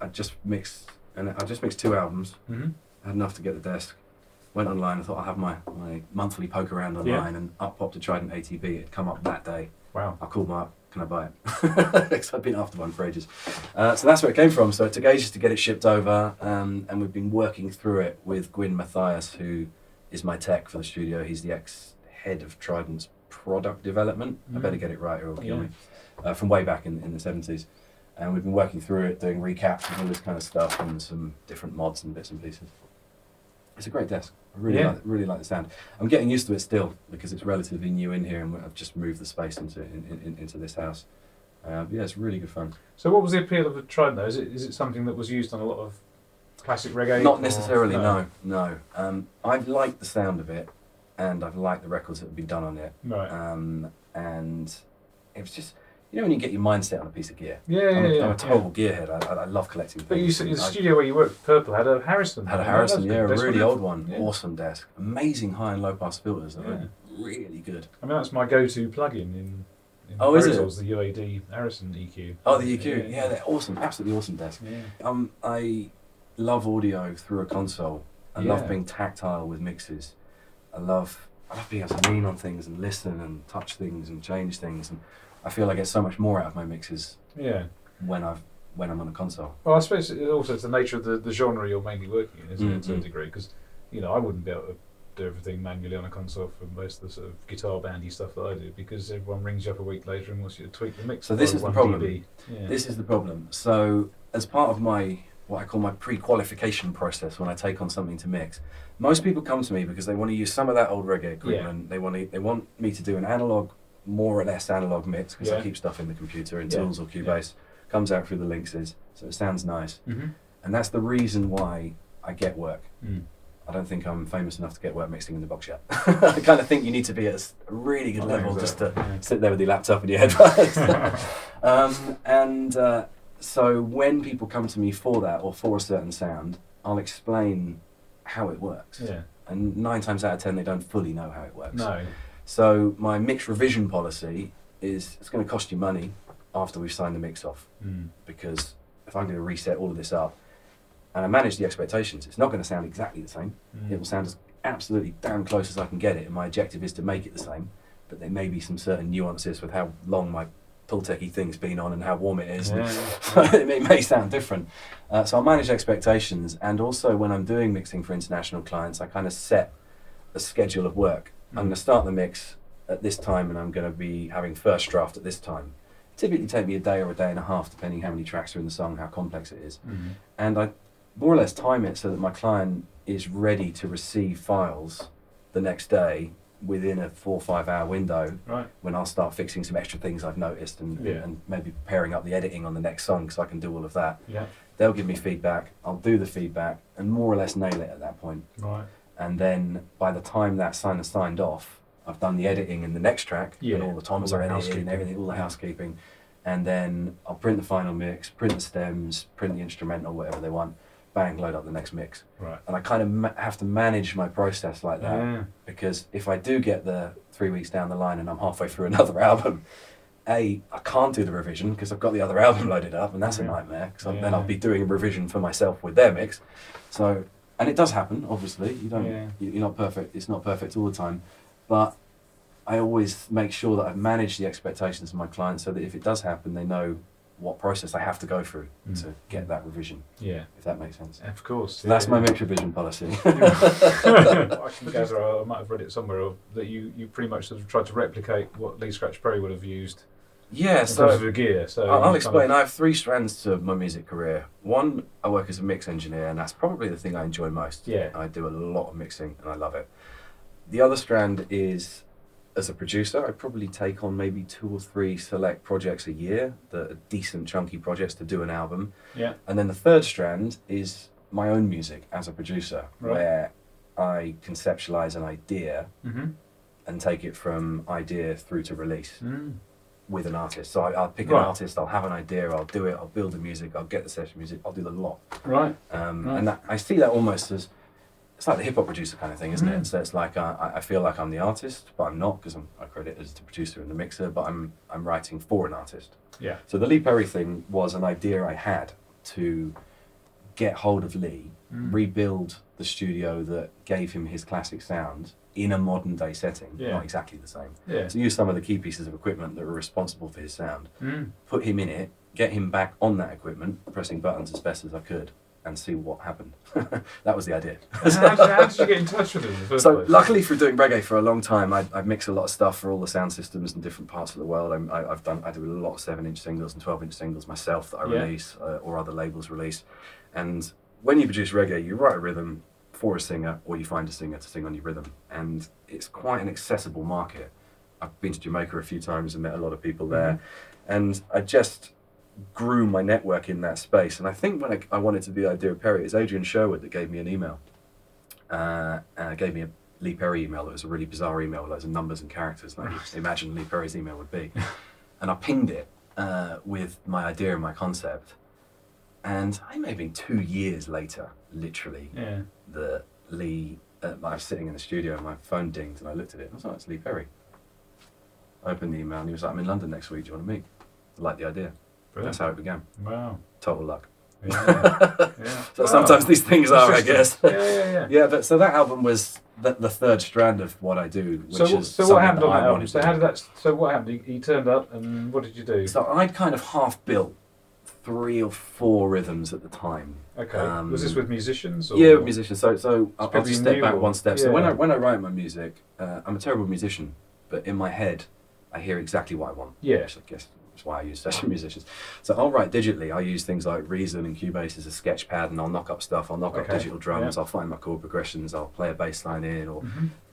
I just mixed 2 albums. Mm-hmm. I had enough to get the desk. Went online. I thought I'll have my monthly poke around online, and up popped a Trident ATB. It'd come up that day. Wow. I called Mark. Can I buy it? Because I've been after one for ages. So that's where it came from. So it took ages to get it shipped over, and we've been working through it with Gwyn Matthias, who is my tech for the studio. He's the ex-head of Trident's product development. I better get it right or he'll kill me. From way back in the 70s. And we've been working through it, doing recaps and all this kind of stuff, and some different mods and bits and pieces. It's a great desk. I really like the sound. I'm getting used to it still because it's relatively new in here, and I've just moved the space into this house. But yeah, it's really good fun. So what was the appeal of the Trident though? Is it something that was used on a lot of classic reggae? Not necessarily, no. I've liked the sound of it, and I've liked the records that have been done on it. Right. And it was just, you know, when you get your mindset on a piece of gear. I'm a total gearhead. I love collecting things. But you said the studio where you worked, Purple, had a Harrison. Had a Harrison, a really old one. Yeah. Awesome desk. Amazing high and low pass filters. They're really good. I mean, that's my go-to plugin in is it? the UAD Harrison EQ. Oh, the EQ. Yeah, they're awesome. Absolutely awesome desk. Yeah. I love audio through a console. I love being tactile with mixes. I love being able to lean on things and listen and touch things and change things. And I feel I get so much more out of my mixes when I'm on a console. Well, I suppose also it's the nature of the genre you're mainly working in, isn't it, to a degree? Because, you know, I wouldn't be able to do everything manually on a console for most of the sort of guitar bandy stuff that I do, because everyone rings you up a week later and wants you to tweak the mix. So this is the problem. Yeah. This is the problem. So as part of what I call my pre-qualification process when I take on something to mix, most people come to me because they want to use some of that old reggae equipment. They want me to do an analog, more or less analog mix, because I keep stuff in the computer in Tools or Cubase. Comes out through the Linksys, so it sounds nice. And that's the reason why I get work. I don't think I'm famous enough to get work mixing in the box yet. I kind of think you need to be at a really good level just to sit there with your laptop and your headphones. So when people come to me for that or for a certain sound, I'll explain how it works. Yeah. And 9 times out of 10, they don't fully know how it works. No. So my mix revision policy is it's going to cost you money after we've signed the mix off. Because if I'm going to reset all of this up and I manage the expectations, it's not going to sound exactly the same. It will sound as absolutely damn close as I can get it, and my objective is to make it the same. But there may be some certain nuances with how long my Pultec-y thing's been on and how warm it is. It may sound different. So I'll manage expectations, and also when I'm doing mixing for international clients, I kind of set a schedule of work. I'm going to start the mix at this time, and I'm going to be having first draft at this time. Typically take me a day or a day and a half, depending how many tracks are in the song, how complex it is. And I more or less time it so that my client is ready to receive files the next day within a 4 or 5 hour window, when I'll start fixing some extra things I've noticed and maybe preparing up the editing on the next song so I can do all of that. They'll give me feedback, I'll do the feedback and more or less nail it at that point. And then by the time that sign is signed off, I've done the editing in the next track, and all the toms are edited and everything, all the housekeeping. And then I'll print the final mix, print the stems, print the instrumental, whatever they want, bang, load up the next mix. And I kind of have to manage my process like that, because if I do get the 3 weeks down the line and I'm halfway through another album, I can't do the revision because I've got the other album loaded up, and that's a nightmare, because then I'll be doing a revision for myself with their mix. So, and it does happen, obviously. You're not perfect. It's not perfect all the time, but I always make sure that I've managed the expectations of my clients so that if it does happen, they know what process I have to go through to get that revision. If that makes sense. Of course. So that's my mix revision policy. I can gather, I might have read it somewhere, that you pretty much sort of tried to replicate what Lee Scratch Perry would have used. In terms of the gear. So I'll explain. I have 3 strands to my music career. One, I work as a mix engineer, and that's probably the thing I enjoy most. I do a lot of mixing, and I love it. The other strand is, as a producer, I probably take on maybe 2 or 3 select projects a year that are decent, chunky projects to do an album. And then the third strand is my own music as a producer, where I conceptualize an idea and take it from idea through to release with an artist. So I'll pick an artist, I'll have an idea, I'll do it, I'll build the music, I'll get the session music, I'll do the lot. And that, I see that almost as, it's like the hip hop producer kind of thing, isn't it? So it's like I feel like I'm the artist, but I'm not, because I credit as the producer and the mixer, but I'm writing for an artist. So the Lee Perry thing was an idea I had to get hold of Lee, rebuild the studio that gave him his classic sound in a modern day setting, not exactly the same. Yeah. So use some of the key pieces of equipment that were responsible for his sound, put him in it, get him back on that equipment, pressing buttons as best as I could, and see what happened. That was the idea. How did you get in touch with him in the first place? Luckily, through doing reggae for a long time, I mix a lot of stuff for all the sound systems in different parts of the world. I do a lot of 7-inch singles and 12-inch singles myself that I release, or other labels release. And when you produce reggae, you write a rhythm for a singer, or you find a singer to sing on your rhythm, and it's quite an accessible market. I've been to Jamaica a few times and met a lot of people there, and I just grew my network in that space. And I think when I wanted to be Idea Perry, it's Adrian Sherwood that gave me an email. Gave me a Lee Perry email that was a really bizarre email with loads of numbers and characters, like you imagine Lee Perry's email would be. And I pinged it with my idea and my concept. And it may have been 2 years later, literally, that Lee, I was sitting in the studio and my phone dinged and I looked at it and I was like, it's Lee Perry. I opened the email and he was like, I'm in London next week, do you want to meet? I like the idea. Brilliant. That's how it began. Wow. Total luck. Yeah. So sometimes these things are, I guess. Yeah. But so that album was the third strand of what I do, which is so what happened on that I album? wanted So to how do. did that? So what happened? He turned up, and what did you do? So I'd kind of half built 3 or 4 rhythms at the time. Okay. Was this with musicians? Or? Yeah, with musicians. So I'll just step back one step. So Yeah. when I write my music, I'm a terrible musician, but in my head, I hear exactly what I want. Yeah. Which I guess is why I use session musicians. So I'll write digitally. I use things like Reason and Cubase as a sketch pad, and I'll knock up stuff. I'll knock up digital drums. I'll find my chord progressions. I'll play a bass line in, or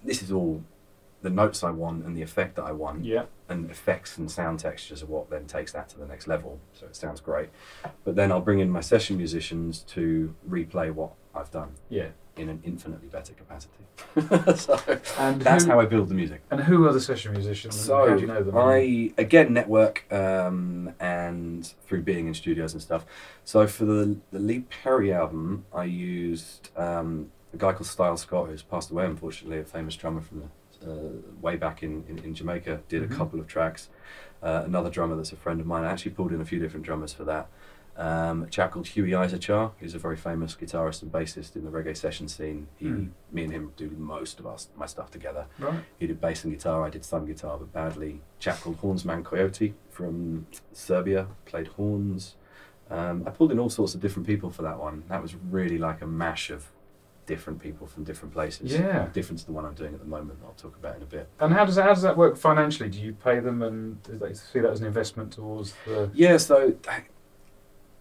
this is all the notes I want and the effect that I want. Yeah. And effects and sound textures are what then takes that to the next level. So it sounds great. But then I'll bring in my session musicians to replay what I've done. Yeah. In an infinitely better capacity. And that's how I build the music. And who are the session musicians? So how do you know them? I again network and through being in studios and stuff. So for the Lee Perry album, I used a guy called Style Scott, who's passed away unfortunately, a famous drummer from way back in Jamaica. Did a couple of tracks. Another drummer that's a friend of mine. I actually pulled in a few different drummers for that. A chap called Huey Isachar, who's a very famous guitarist and bassist in the reggae session scene. Me and him do most of my stuff together. Right. He did bass and guitar, I did some guitar, but badly. A chap called Hornsman Coyote from Serbia played horns. I pulled in all sorts of different people for that one. That was really like a mash of different people from different places. Yeah. Different to the one I'm doing at the moment, I'll talk about in a bit. And how does that work financially? Do you pay them and see that as an investment towards the... Yeah, so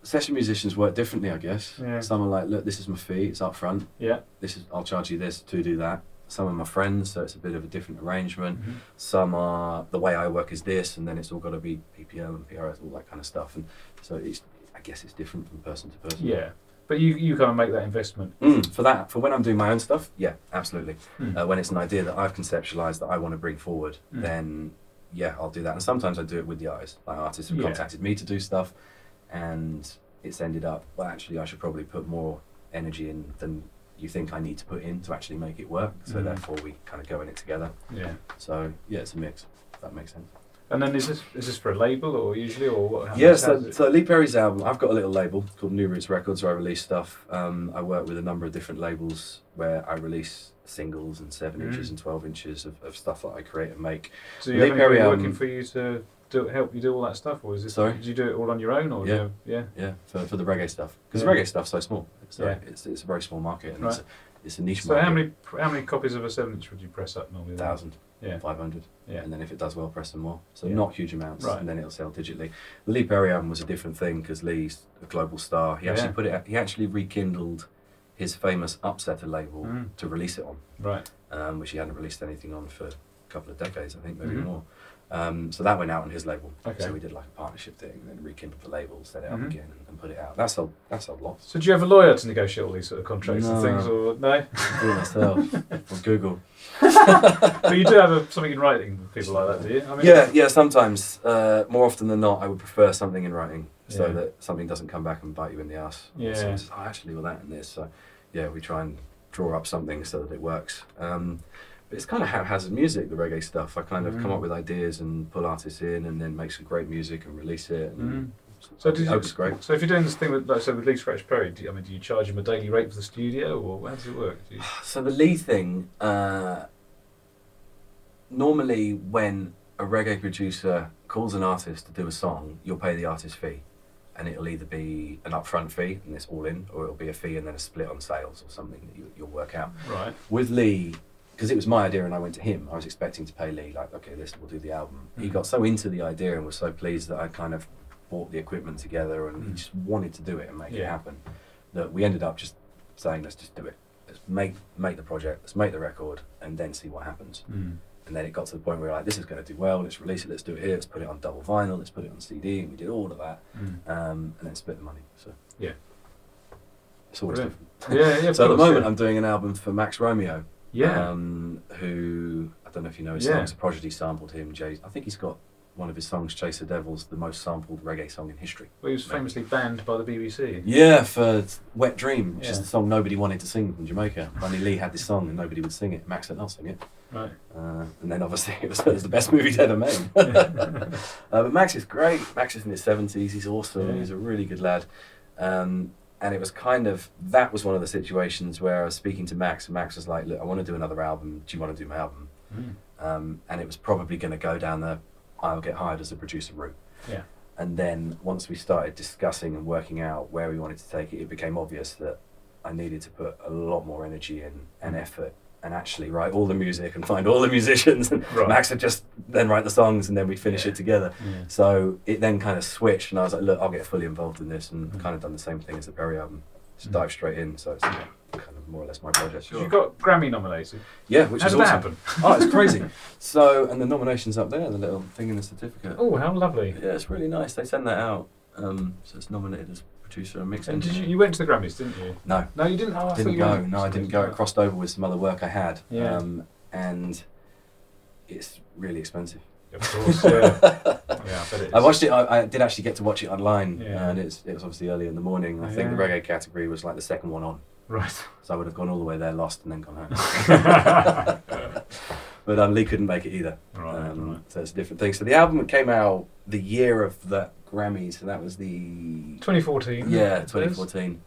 session musicians work differently, I guess. Yeah. Some are like, look, this is my fee, it's up front. Yeah. I'll charge you this to do that. Some are my friends, so it's a bit of a different arrangement. Some are, the way I work is this, and then it's all got to be PPO and PRS, all that kind of stuff. And so I guess it's different from person to person. Yeah. But you kind of make that investment. For when I'm doing my own stuff, yeah, absolutely. When it's an idea that I've conceptualized that I want to bring forward, then yeah, I'll do that. And sometimes I do it with the artists. Like artists have contacted me to do stuff, and it's ended up, well, actually, I should probably put more energy in than you think I need to put in to actually make it work. So therefore, we kind of go in it together. Yeah. So yeah, it's a mix. If that makes sense. And then is this for a label or usually or what? Yeah, so Lee Perry's album, I've got a little label called New Roots Records where I release stuff. I work with a number of different labels where I release singles and 7 inches and 12 inches of stuff that I create and make. So you have anybody working for you to help you do all that stuff, or is this? Sorry? Did you do it all on your own, or yeah, for the reggae stuff, because the reggae stuff's so small. It's a very small market, and it's a niche market. So how many copies of a 7-inch would you press up normally? 1,000. Yeah. 500. Yeah. And then if it does well, press some more. So not huge amounts, right. and then it'll sell digitally. The Lee Perry album was a different thing because Lee's a global star. He actually he actually rekindled his famous Upsetter label to release it on. Right. Which he hadn't released anything on for a couple of decades, I think, maybe more. So that went out on his label. Okay. So we did like a partnership thing, and then rekindled the label, set it up again, and put it out. That sold lots. So do you have a lawyer to negotiate all these sort of contracts and things, or no? I do it myself on Google. But you do have something in writing with people like that, do you? I mean, yeah. Sometimes, more often than not, I would prefer something in writing so that something doesn't come back and bite you in the ass. Yeah. So it's, actually, well, that and this. So yeah, we try and draw up something so that it works. But it's kind of haphazard music, the reggae stuff. I kind of come up with ideas and pull artists in, and then make some great music and release it. And So I hope it's great. So if you're doing this thing with, like, so with Lee Scratch Perry, do you charge him a daily rate for the studio, or how does it work? So the Lee thing, normally when a reggae producer calls an artist to do a song, you'll pay the artist fee. And it'll either be an upfront fee, and it's all in, or it'll be a fee and then a split on sales or something that you'll work out. Right. With Lee, because it was my idea and I went to him, I was expecting to pay Lee, like, okay, listen, we'll do the album. He got so into the idea and was so pleased that I kind of bought the equipment together, and he just wanted to do it and make it happen, that we ended up just saying, let's just do it. Let's make the project, let's make the record, and then see what happens. And then it got to the point where we were like, this is going to do well, let's release it, let's do it here, let's put it on double vinyl, let's put it on CD, and we did all of that, and then split the money. So yeah, it's always brilliant. different. Yeah. So at the moment, I'm doing an album for Max Romeo, Yeah. Who, I don't know if you know his songs, Prodigy sampled him. I think he's got one of his songs, Chase the Devils, the most sampled reggae song in history. Well, he was famously banned by the BBC. Yeah, for Wet Dream, which is the song nobody wanted to sing in Jamaica. Only Lee had this song and nobody would sing it. Max said, I'll sing it. Right. And then obviously it was the best movie he'd ever made. But Max is great. Max is in his 70s. He's awesome. Yeah. He's a really good lad. And it was that was one of the situations where I was speaking to Max, and Max was like, look, I want to do another album. Do you want to do my album? And it was probably going to go down the I'll get hired as a producer route. Yeah. And then once we started discussing and working out where we wanted to take it, it became obvious that I needed to put a lot more energy in and effort and actually write all the music and find all the musicians. And Max would just then write the songs and then we'd finish it together. Yeah. So it then kind of switched, and I was like, look, I'll get fully involved in this, and kind of done the same thing as the Perry album. Just dive straight in. So it's kind of more or less my project. Sure. You got Grammy nominated. Yeah, which is awesome. How did that happen? Oh, it's crazy. So, and the nomination's up there, the little thing in the certificate. Oh, how lovely. Yeah, it's really nice. They send that out. So it's nominated as producer and mixer. And you went to the Grammys, didn't you? No. No, you didn't? Oh, I didn't go. No, I didn't go. It crossed over with some other work I had. Yeah. And it's really expensive. Of course, yeah. Yeah, I bet it is. I watched it. I did actually get to watch it online, and it was obviously early in the morning. I think the reggae category was like the second one on. Right. So I would have gone all the way there, lost, and then gone home. But Lee couldn't make it either. Right. So it's a different thing. So the album came out the year of the Grammys, so that was the 2014. Yeah, 2014.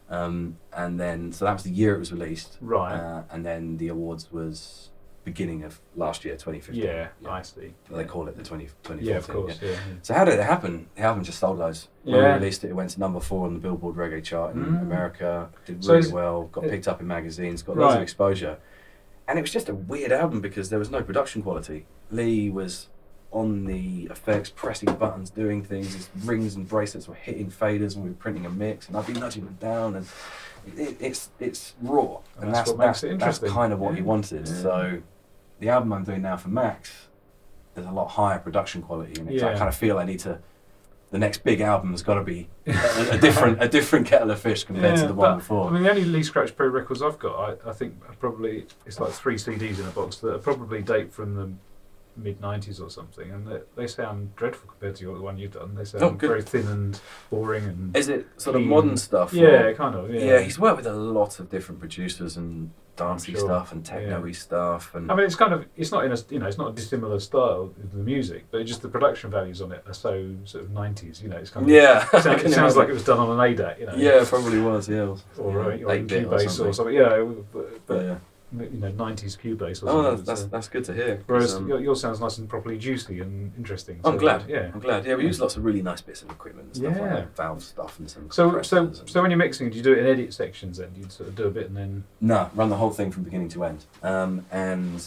And then so that was the year it was released. Right. And then the awards was beginning of last year, 2015. Yeah, I see. They call it the 2014. Yeah, of course. Yeah. So how did it happen? The album just sold loads. When we released it, it went to number 4 on the Billboard Reggae chart in America. Did really well. Got picked up in magazines. Got loads of exposure. And it was just a weird album because there was no production quality. Lee was on the effects, pressing buttons, doing things. His rings and bracelets were hitting faders, and we were printing a mix, and I'd be nudging them down, and it's raw. And that's what makes it interesting. That's kind of what he wanted. Yeah. So the album I'm doing now for Max, there's a lot higher production quality in it. So I kind of feel I need to. The next big album has got to be a different kettle of fish compared to the one before. I mean, the only Lee Scratch Pro records I've got, I think probably it's like 3 CDs in a box that probably date from the mid-90s or something, and they sound dreadful compared to the one you've done. They sound very thin and boring. And is it sort of modern stuff? Yeah, kind of. Yeah, he's worked with a lot of different producers and dancey stuff and techno-y stuff. And I mean, it's not in it's not a dissimilar style of the music, but just the production values on it are so sort of 90s. It's kind of it sounds like it was done on an ADAT. Yeah, it probably was. Yeah, or Cubase or something. Yeah, but yeah. 90s Cubase. Oh, that's good to hear. Whereas yours sounds nice and properly juicy and interesting. I'm glad. Yeah, I'm glad. Yeah, we use lots of really nice bits of equipment and stuff like that, valve stuff and some. So when you're mixing, do you do it in edit sections then? Do you sort of do a bit and then? No, run the whole thing from beginning to end. And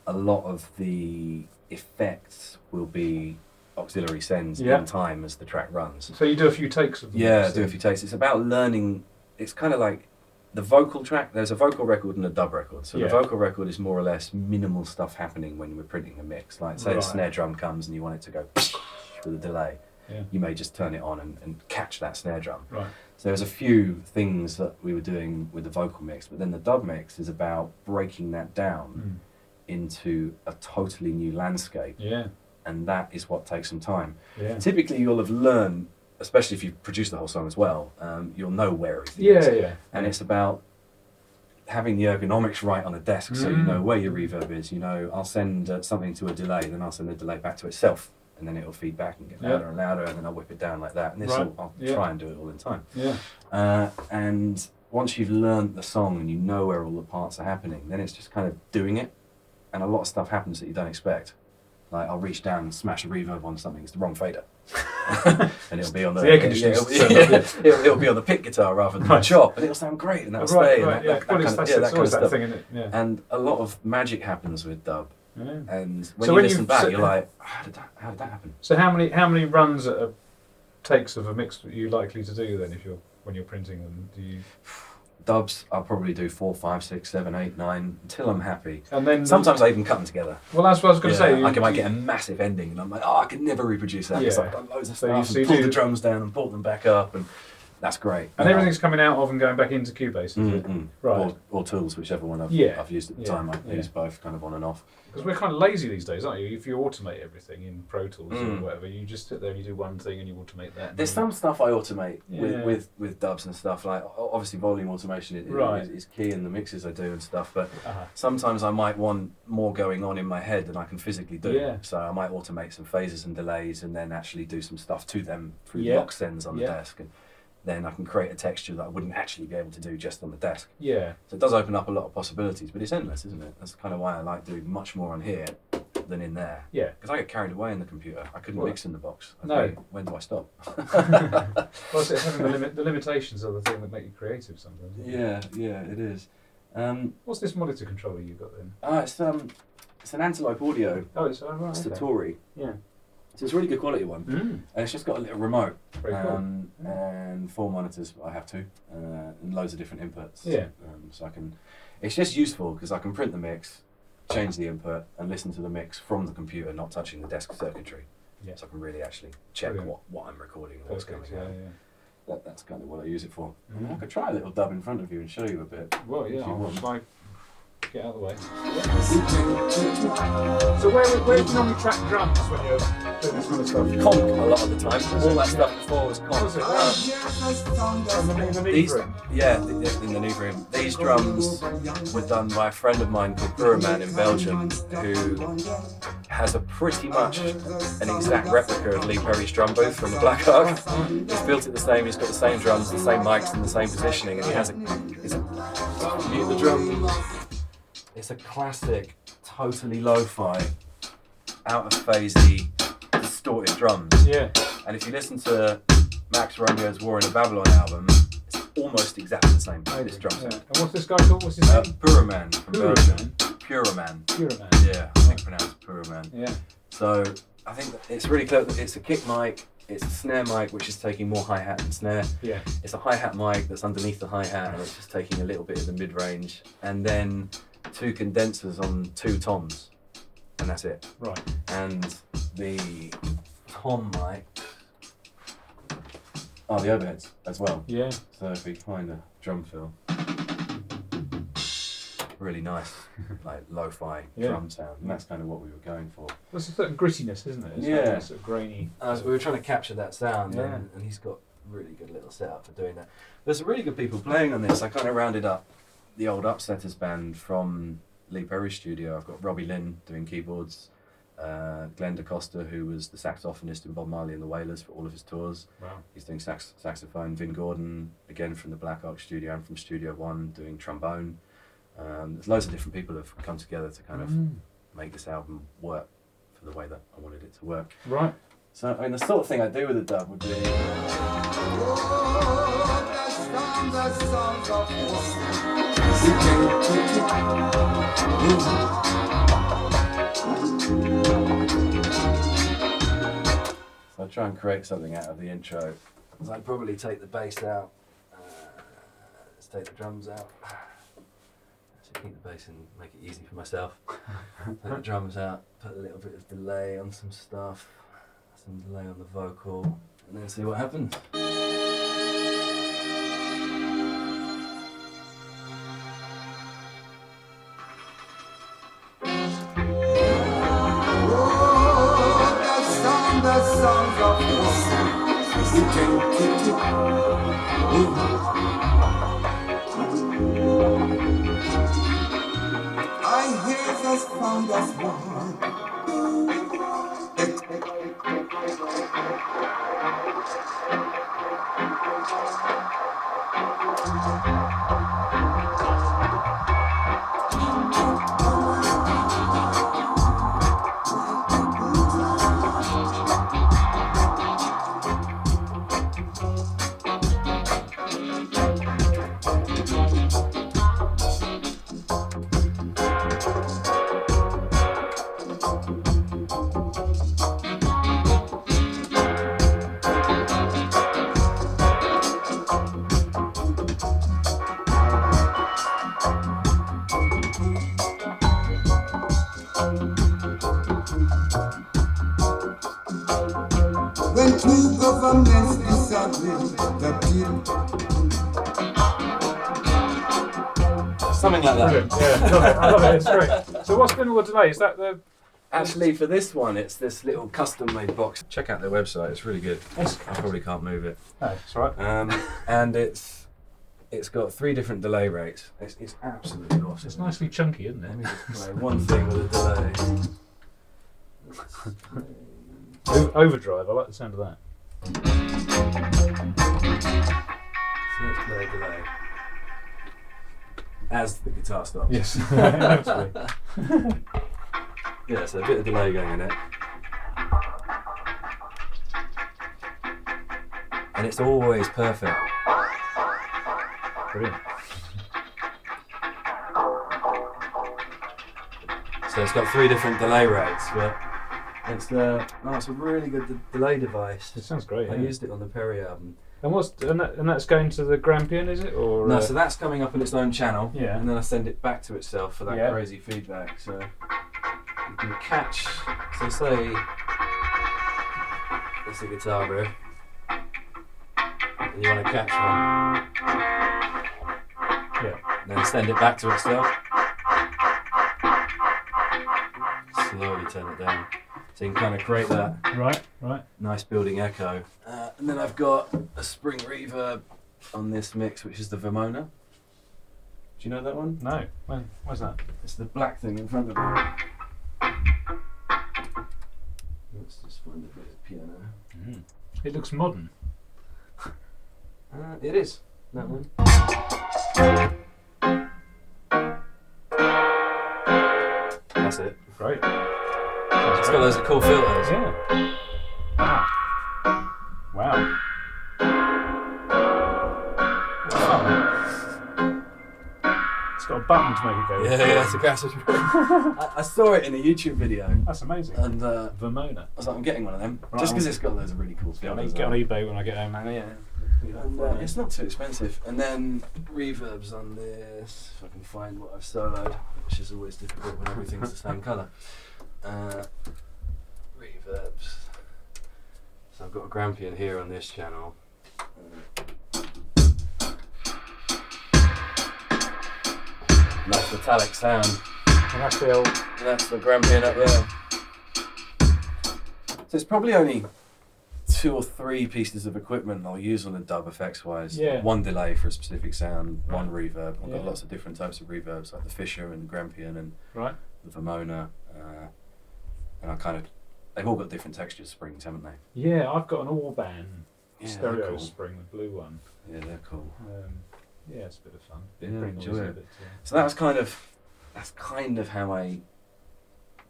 a lot of the effects will be auxiliary sends in time as the track runs. So you do a few takes of them? Yeah, do a few takes. It's about learning. It's kind of like the vocal track. There's a vocal record and a dub record. So the vocal record is more or less minimal stuff happening when we're printing a mix. Like say a snare drum comes and you want it to go with a delay. Yeah. You may just turn it on and catch that snare drum. Right. So there's a few things that we were doing with the vocal mix, but then the dub mix is about breaking that down into a totally new landscape. Yeah. And that is what takes some time. Yeah. Typically you'll have learned, especially if you produce the whole song as well, you'll know where everything is. Yeah. And it's about having the ergonomics right on a desk so you know where your reverb is. I'll send something to a delay, then I'll send the delay back to itself and then it'll feed back and get louder and louder, and then I'll whip it down like that. And this I'll try and do it all in time. Yeah. And once you've learned the song and you know where all the parts are happening, then it's just kind of doing it, and a lot of stuff happens that you don't expect. Like I'll reach down and smash a reverb on something, it's the wrong fader. And it'll be on the air conditioning. It'll be on the pick guitar rather than the chop, and it'll sound great, and that'll stay. Right, and that kind of stuff. Thing, isn't it? Yeah. And a lot of magic happens with dub. Yeah. And when you listen back, you're like, how did that happen? So how many runs at a takes of a mix are you likely to do then when you're printing them? Do you? Dubs, I'll probably do 4, 5, 6, 7, 8, 9 until I'm happy. And then sometimes I even cut them together. Well, that's what I was going to say. I might get a massive ending, and I'm like, I can never reproduce that. It's like I've done loads of stuff, so and pulled the drums down and brought them back up, and that's great. And everything's coming out of and going back into Cubase, is it? Right. Or Tools, whichever one I've used at the time. I use both, kind of on and off. Because we're kind of lazy these days, aren't you? If you automate everything in Pro Tools or whatever, you just sit there and you do one thing and you automate that. There's some stuff I automate with dubs and stuff. Like obviously volume automation is key in the mixes I do and stuff. But sometimes I might want more going on in my head than I can physically do. Yeah. So I might automate some phases and delays and then actually do some stuff to them through lock sends on the desk. And then I can create a texture that I wouldn't actually be able to do just on the desk. Yeah. So it does open up a lot of possibilities, but it's endless, isn't it? That's kind of why I like doing much more on here than in there. Yeah. Because I get carried away in the computer. I couldn't mix in the box. When do I stop? Well, it's having the limitations are the thing that make you creative sometimes. Yeah, it is. What's this monitor controller you've got then? It's an Antelope Audio. Oh, it's right. It's a Tori. Yeah. So it's a really good quality one. And it's just got a little remote. Very cool. And 4 monitors, I have 2, and loads of different inputs. Yeah. So I can, it's just useful because I can print the mix, change the input, and listen to the mix from the computer, not touching the desk circuitry. Yeah. So I can really actually check what I'm recording and what's coming out. Yeah. That's kind of what I use it for. I could try a little dub in front of you and show you a bit. Well, yeah, I'll get out of the way. So where do you normally track drums when you're doing this kind of stuff? Conk a lot of the time. All that stuff before was conk. In the new room? Yeah, in the new room. These drums were done by a friend of mine called Buraman in Belgium, who has a pretty much an exact replica of Lee Perry's drum booth from the Black Ark. He's built it the same, he's got the same drums, the same mics and the same positioning, and he has the drum. It's a classic, totally lo-fi, out of phasey, distorted drums. Yeah. And if you listen to Max Romeo's War in the Babylon album, it's almost exactly the same. This drum sound. And what's this guy called? What's his name? Buraman from Belgium. Puraman. Yeah, I think pronounced Puraman. Yeah. So I think that it's really clever. It's a kick mic. It's a snare mic which is taking more hi-hat than snare. Yeah. It's a hi-hat mic that's underneath the hi-hat and it's just taking a little bit of the mid-range. And then 2 condensers on 2 toms, and that's it. Right. And the tom mic are the overheads as well. Yeah. So if we find a drum fill, really nice, like lo-fi drum sound, and that's kind of what we were going for. There's a certain grittiness, isn't it? It's like sort of grainy. So we were trying to capture that sound, and he's got really good little setup for doing that. There's some really good people playing on this. I kind of rounded up the old Upsetters band from Lee Perry's studio. I've got Robbie Lynn doing keyboards, Glenn DaCosta, who was the saxophonist in Bob Marley and the Wailers for all of his tours. Wow. He's doing saxophone. Vin Gordon, again from the Black Ark studio and from Studio One, doing trombone. There's loads of different people who have come together to kind of make this album work for the way that I wanted it to work. Right. So, I mean, the sort of thing I do with a dub would be... So I try and create something out of the intro. So I'd probably take the bass out. Let's take the drums out. Actually keep the bass and make it easy for myself. Take the drums out, put a little bit of delay on some stuff, some delay on the vocal, and then see what happens. I hear this from this one. When two governments disagree, the Something like that. Brilliant. Yeah, I love it. It's great. So what's been all the delay? Is that the... Actually, for this one, it's this little custom-made box. Check out their website; it's really good. Yes. I probably can't move it. No, it's all right. And it's got 3 different delay rates. It's absolutely awesome. It's nicely chunky, isn't Let me it? just play one thing with a delay. Overdrive. I like the sound of that. So let's play a delay as the guitar stops. Yes. Absolutely. Yeah, so a bit of delay going in it. And it's always perfect. Brilliant. So it's got 3 different delay rates, but it's a really good delay device. It sounds great. I Yeah. used it on the Perry album. And that's going to the Grampian, is it? Or No, so that's coming up on its own channel, Yeah. and then I send it back to itself for that Yeah. crazy feedback. So you can catch, so say it's a guitar riff, and you want to catch one, Yeah. then send it back to itself. Slowly turn it down, so you can kind of create that Right. nice building echo. And then I've got a spring reverb on this mix, which is the Vermona. Do you know that one? No. Where's that? It's the black thing in front of me. Let's just find a bit of piano. It looks modern. It is, that one. That's it. Great. It's got loads of cool filters. Yeah. Wow. It's got a button to make it go. Yeah, it's a grassroots. I saw it in a YouTube video, That's amazing. and I Vermona. was like, I'm getting one of them, Right, just because it's got loads of really cool Get on, filters. get on eBay when I get home. Yeah. And, it's not too expensive. And then reverbs on this, if I can find what I've soloed, which is always difficult when everything's the same colour. Reverbs. So I've got a Grampian here on this channel. Nice metallic sound. And that's the old. And that's the Grampian up there. So it's probably only 2 or 3 pieces of equipment I'll use on a dub effects wise. Yeah. 1 delay for a specific sound, 1 reverb. I've Yeah. got lots of different types of reverbs like the Fisher and the Grampian and Right. the Vermona. And I kind of, they've all got different textures, springs, haven't they? Yeah, I've got an all-band Yeah, stereo they're cool. spring, the blue one. Yeah, they're cool. Yeah, it's a bit of fun. Yeah, Pretty enjoy noisy, it. but, So that's kind of how I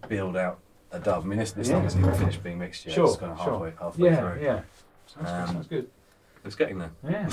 build out a dub. I mean, this Yeah. song hasn't even finished being mixed yet. Sure, It's kind of halfway yeah, through. yeah. Sounds good. It's getting there. Yeah.